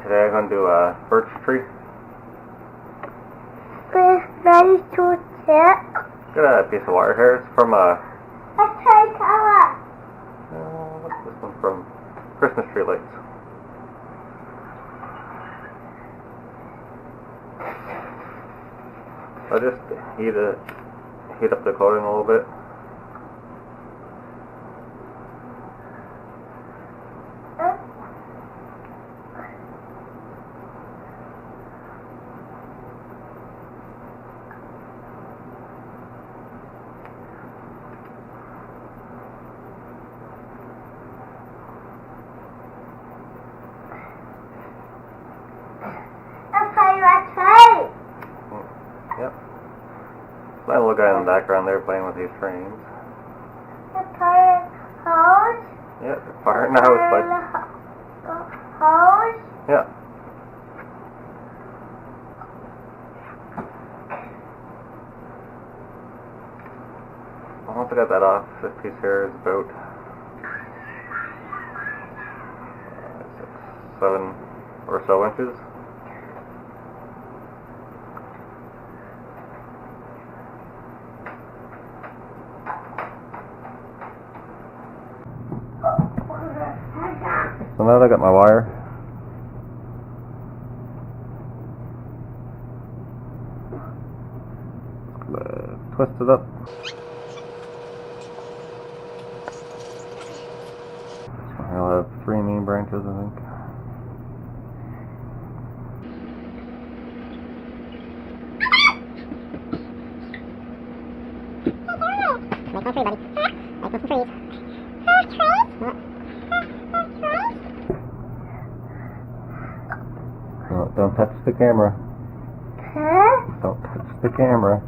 Today I'm going to do a birch tree. Ready to check? Got a piece of wire here. It's from a... what's this one from? Christmas tree lights. I'll just heat up the coating a little bit. Yep. My little guy in the background there playing with these trains. Hose? Yep, they're firing the house, bud. Hose? Yeah. Once I got that off, this piece here is about 7 or so inches. So now that I got my wire, twist it up. I'll have 3 main branches, I think. Make one tree, buddy. Make some trees. Don't touch the camera. Huh? Don't touch the camera.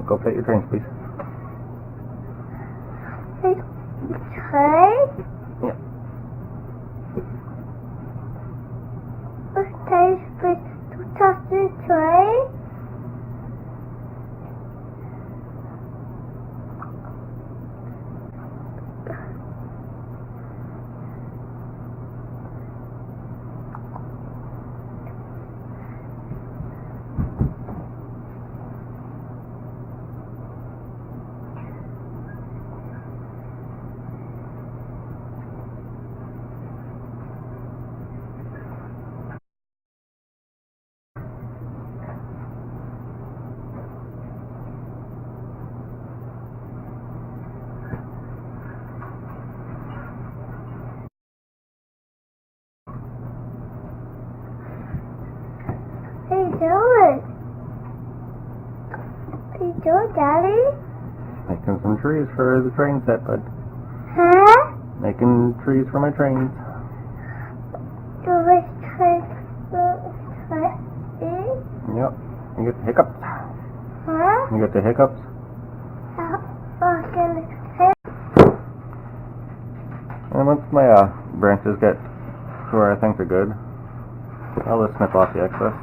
Go pet your trains, please. Tray? Yeah. Okay, to touch the tray? What are you doing? What are you doing, Daddy? Making some trees for the train set, bud. Huh? Making trees for my trains. You wish tray? Yep. You get the hiccups. Huh? You get the hiccups. And once my branches get to where I think they're good, I'll just snip off the excess.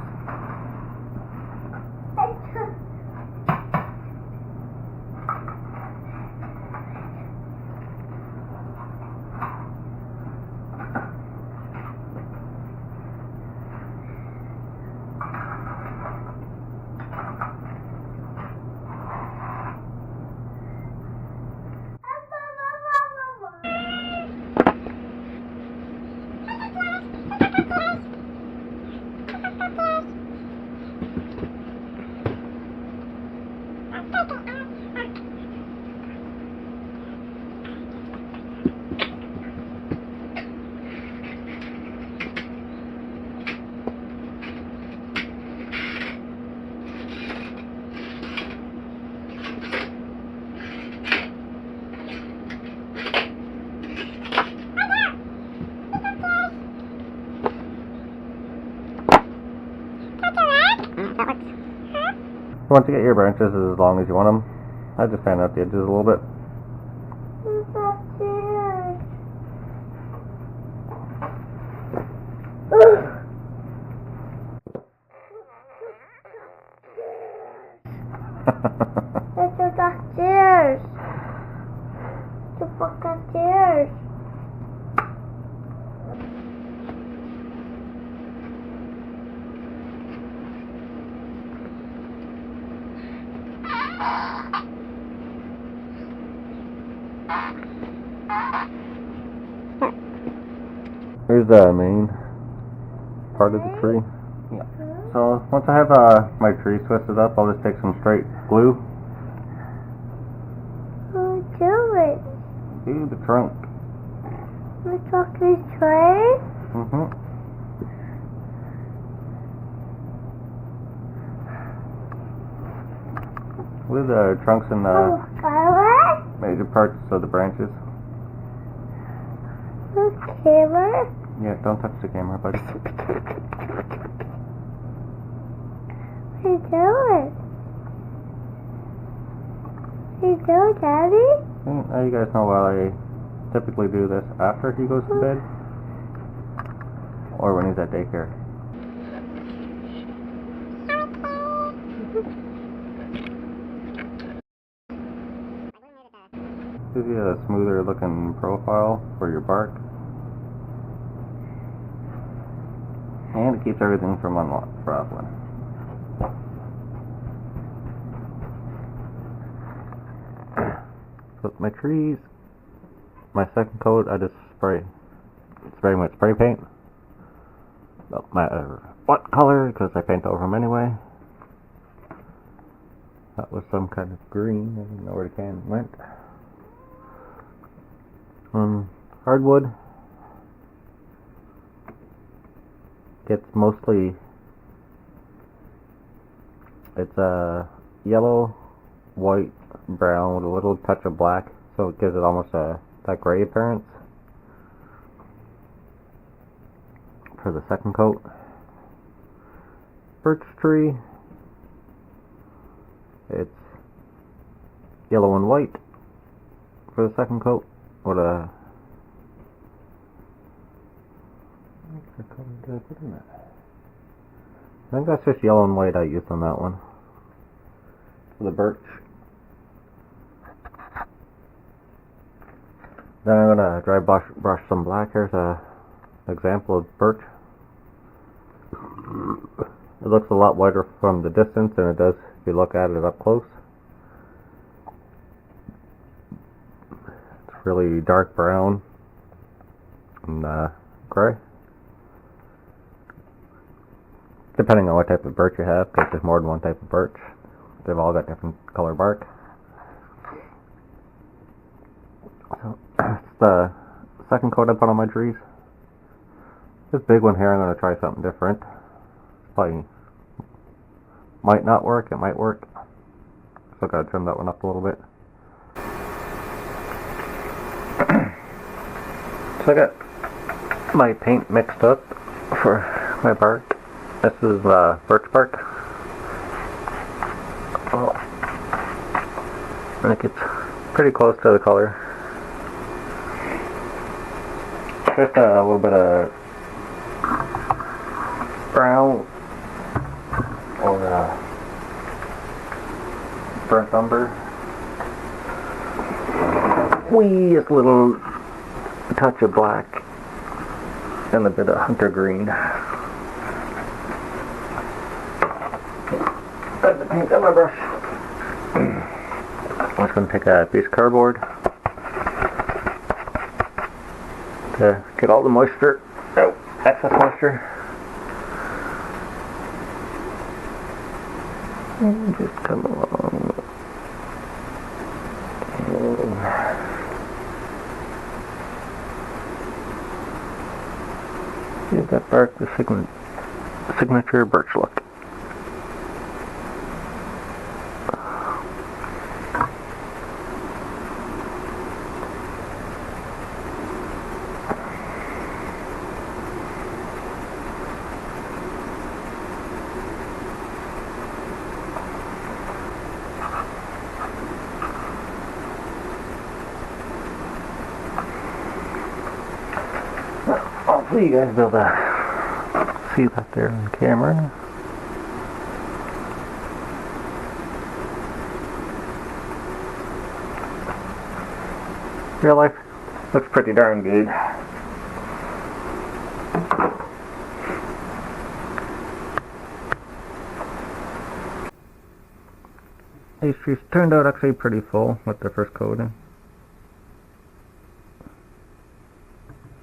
Once you get your branches as long as you want them, I just fan out the edges a little bit. Let's go upstairs. To walk upstairs. Here's the main part of the tree. Yeah. So once I have my tree twisted up, I'll just take some straight glue. Who do it? Do the trunk. The chocolate tray? Glue the trunks and the Color? major parts of the branches. The camera? Yeah, don't touch the camera, buddy. What are you doing? What are you doing, Daddy? Now you guys know why I typically do this after he goes to bed or when he's at daycare. Gives you a smoother looking profile for your bark. And it keeps everything from unraveling. So my trees, my second coat, I just spray. It's very much spray paint. Don't matter what color, because I paint over them anyway. That was some kind of green. I didn't know where the can went. Hardwood gets mostly, it's yellow, white, brown with a little touch of black, so it gives it almost that gray appearance for the second coat. Birch tree, it's yellow and white for the second coat with a I think that's just yellow and white I used on that one. For the birch. Then I'm gonna dry brush some black. Here's an example of birch. It looks a lot whiter from the distance than it does if you look at it up close. It's really dark brown and gray. Depending on what type of birch you have, because there's more than one type of birch. They've all got different color bark. So, that's the second coat I put on my trees. This big one here, I'm going to try something different. Probably might not work, it might work. So I've got to trim that one up a little bit. So I got my paint mixed up for my bark. This is birch bark. Oh. And it gets pretty close to the color. Just a little bit of brown or burnt umber. Just a little touch of black and a bit of hunter green. Got the paint on my brush. I'm just going to take a piece of cardboard to get all the moisture, excess moisture. And just come along. Give that bark the signature birch look. Hopefully you guys will be able to see that there on camera. Real life looks pretty darn good. These trees turned out actually pretty full with their first coating.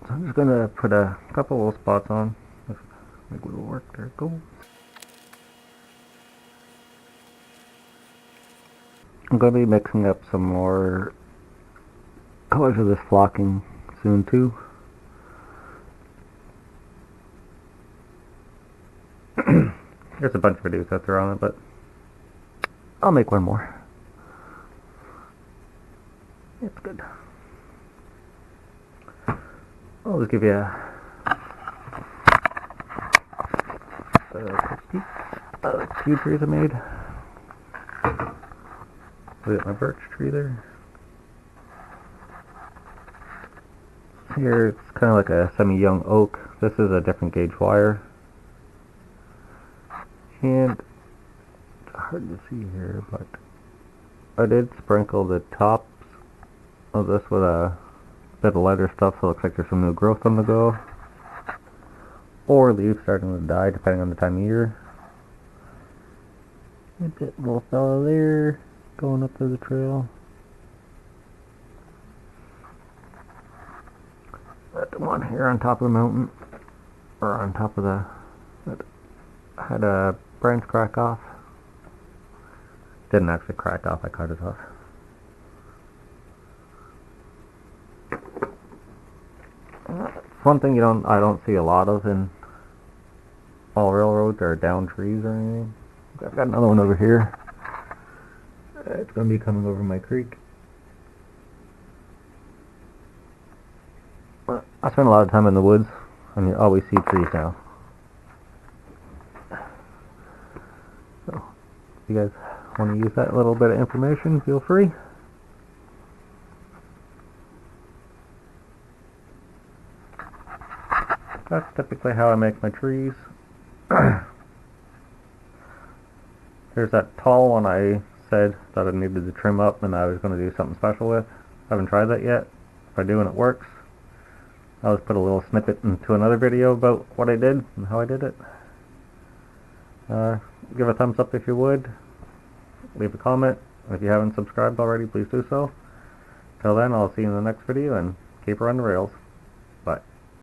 So I'm just gonna put a couple little spots on. Maybe it'll work. There it goes. I'm gonna be mixing up some more colors of this flocking soon too. There's a bunch of videos out there on it, but I'll make one more. It's good. I'll just give you a quick peek of the few trees I made. Look at my birch tree there. Here it's kind of like a semi-young oak. This is a different gauge wire. And it's hard to see here, but I did sprinkle the tops of this with a bit of lighter stuff so it looks like there's some new growth on the go. Or leaves starting to die depending on the time of year. And that little fella there going up to the trail. That one here on top of the mountain, or on top of the, that had a branch crack off. Didn't actually crack off, I cut it off. One thing I don't see a lot of in all railroads are down trees or anything. I've got another one over here. It's going to be coming over my creek. I spend a lot of time in the woods, and you always see trees now. So, if you guys want to use that little bit of information, feel free. That's typically how I make my trees. Here's that tall one I said that I needed to trim up and I was going to do something special with. I haven't tried that yet. If I do and it works, I'll just put a little snippet into another video about what I did and how I did it. Give a thumbs up if you would. Leave a comment. If you haven't subscribed already, please do so. Till then, I'll see you in the next video and keep her on the rails.